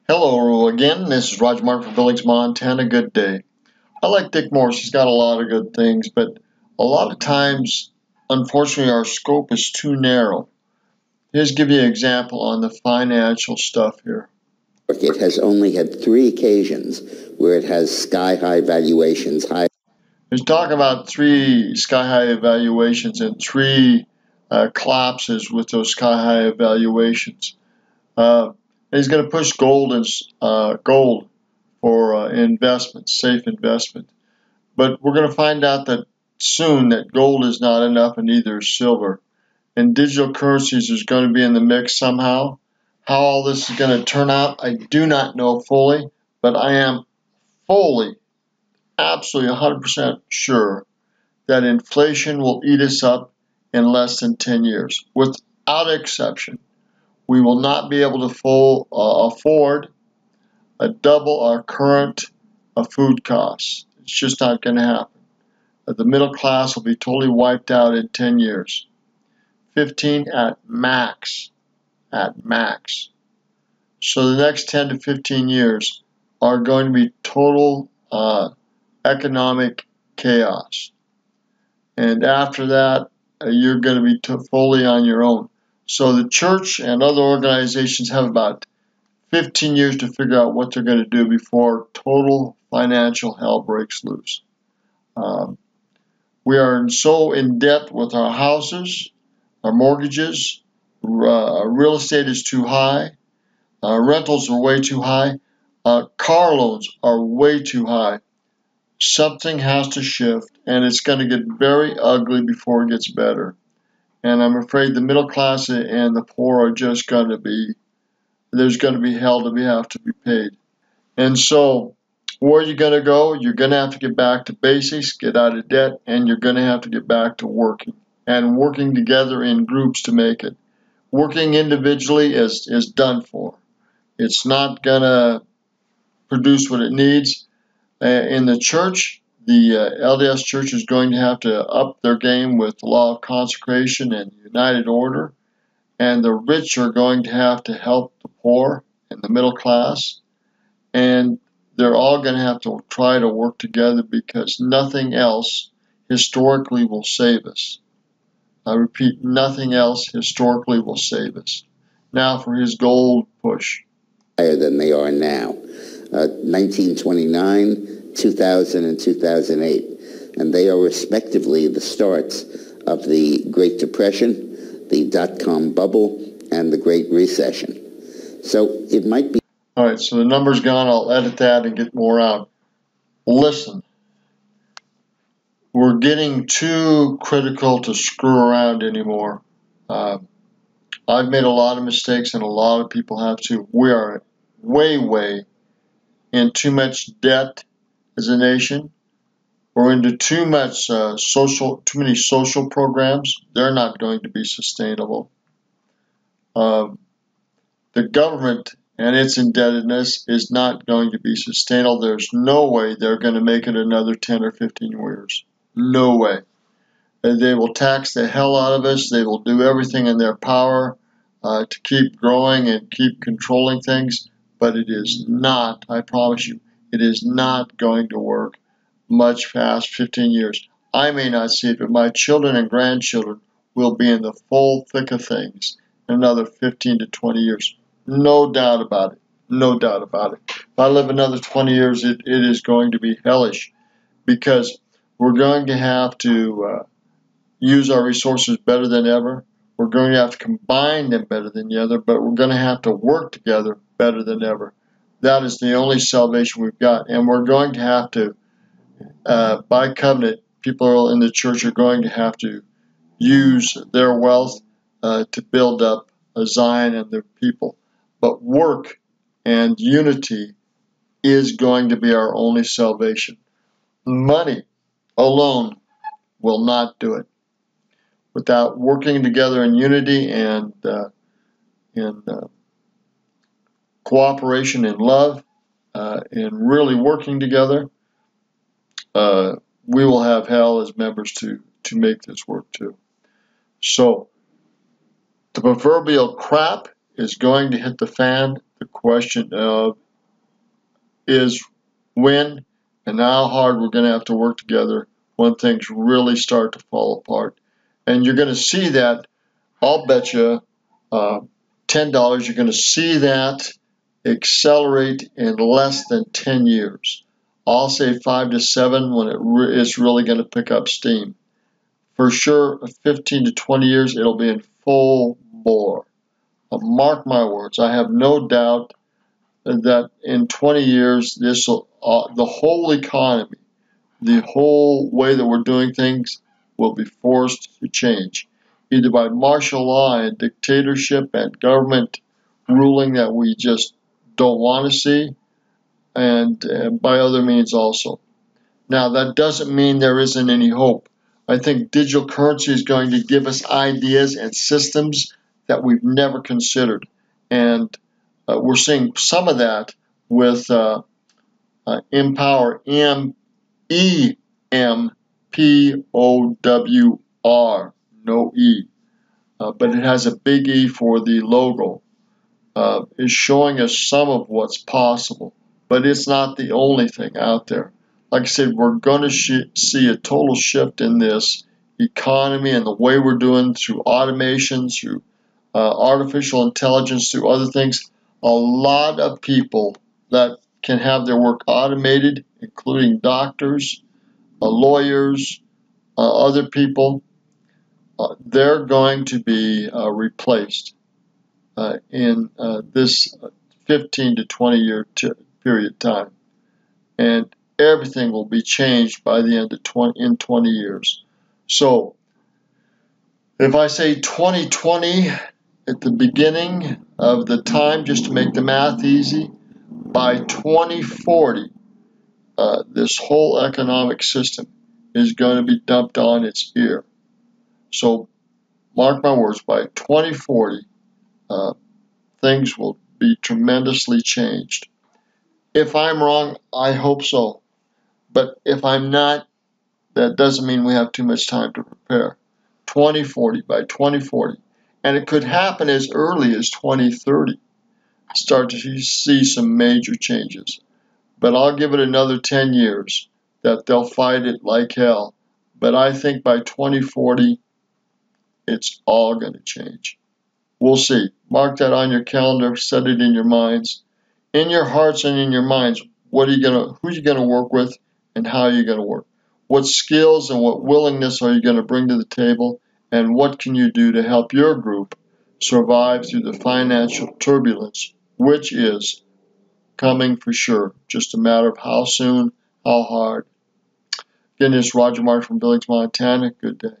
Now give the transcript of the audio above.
Hello again, this is Roger Martin from Billings, Montana. Good day. I like Dick Morris. He's got a lot of good things, but a lot of times, unfortunately, our scope is too narrow. Here's give you an example on the financial stuff here. It has only had 3 occasions where it has sky-high valuations. He's talking about 3 sky-high valuations and 3 collapses with those sky-high valuations. He's going to push gold for investment, safe investment. But we're going to find out that soon that gold is not enough and neither is silver. And digital currencies is going to be in the mix somehow. How all this is going to turn out, I do not know fully, but I am fully, absolutely 100% sure that inflation will eat us up in less than 10 years. Without exception, we will not be able to afford double our current food costs. It's just not going to happen. The middle class will be totally wiped out in 10 years. 15 at max. At max. So the next 10 to 15 years are going to be total economic chaos. And after that, you're going to be fully on your own. So the church and other organizations have about 15 years to figure out what they're going to do before total financial hell breaks loose. We are so in debt with our houses, our mortgages, real estate is too high, rentals are way too high, car loans are way too high. Something has to shift, and it's going to get very ugly before it gets better. And I'm afraid the middle class and the poor are just going to be, there's going to be hell to have to be paid. And so, where are you going to go? You're going to have to get back to basics, get out of debt, and you're going to have to get back to working. And working together in groups to make it. Working individually is done for. It's not going to produce what it needs. In the church, the LDS Church is going to have to up their game with the law of consecration and united order. And the rich are going to have to help the poor and the middle class. And they're all going to have to try to work together because nothing else historically will save us. I repeat, nothing else historically will save us. Now for his gold push. Higher than they are now. 1929, 2000, and 2008. And they are respectively the starts of the Great Depression, the dot-com bubble, and the Great Recession. So it might be... All right, so the number's gone. I'll edit that and get more out. Listen, we're getting too critical to screw around anymore. I've made a lot of mistakes, and a lot of people have too. We are way in too much debt as a nation. We're into too many social programs. They're not going to be sustainable. The government and its indebtedness is not going to be sustainable. There's no way they're going to make it another 10 or 15 years. No way. They will tax the hell out of us. They will do everything in their power to keep growing and keep controlling things. But it is not, I promise you, it is not going to work much past 15 years. I may not see it, but my children and grandchildren will be in the full thick of things in another 15 to 20 years. No doubt about it. No doubt about it. If I live another 20 years, it is going to be hellish because we're going to have to use our resources better than ever. We're going to have to combine them better than the other, but we're going to have to work together better than ever. That is the only salvation we've got. And we're going to have to, by covenant, people in the church are going to have to use their wealth to build up Zion and their people. But work and unity is going to be our only salvation. Money alone will not do it. Without working together in unity and cooperation and love and really working together, we will have hell as members to make this work too. So the proverbial crap is going to hit the fan. The question of is when and how hard we're going to have to work together when things really start to fall apart. And you're going to see that, I'll bet you $10, you're going to see that accelerate in less than 10 years. I'll say 5 to 7 when it's really going to pick up steam. For sure, 15 to 20 years, it'll be in full bore. Mark my words, I have no doubt that in 20 years, this will, the whole economy, the whole way that we're doing things will be forced to change, either by martial law and dictatorship and government ruling that we just don't want to see, and by other means also. Now, that doesn't mean there isn't any hope. I think digital currency is going to give us ideas and systems that we've never considered. And we're seeing some of that with Empower, E-M-P-O-W-R, no E. But it has a big E for the logo. Is showing us some of what's possible. But it's not the only thing out there. Like I said, we're going to see a total shift in this economy and the way we're doing through automation, through artificial intelligence, through other things. A lot of people that can have their work automated, including doctors, lawyers, other people, they're going to be replaced in this 15 to 20 year period of time. And everything will be changed by the end of 20 years. So if I say 2020 at the beginning of the time, just to make the math easy, by 2040, this whole economic system is going to be dumped on its ear. So mark my words, by 2040, things will be tremendously changed. If I'm wrong, I hope so. But if I'm not, that doesn't mean we have too much time to prepare. 2040, by 2040. And it could happen as early as 2030. Start to see some major changes. But I'll give it another 10 years that they'll fight it like hell. But I think by 2040, it's all going to change. We'll see. Mark that on your calendar, set it in your minds. In your hearts and in your minds, who are you going to work with and how are you going to work? What skills and what willingness are you going to bring to the table, and what can you do to help your group survive through the financial turbulence, which is coming for sure. Just a matter of how soon, how hard. Again, this is Roger Martin from Billings, Montana. Good day.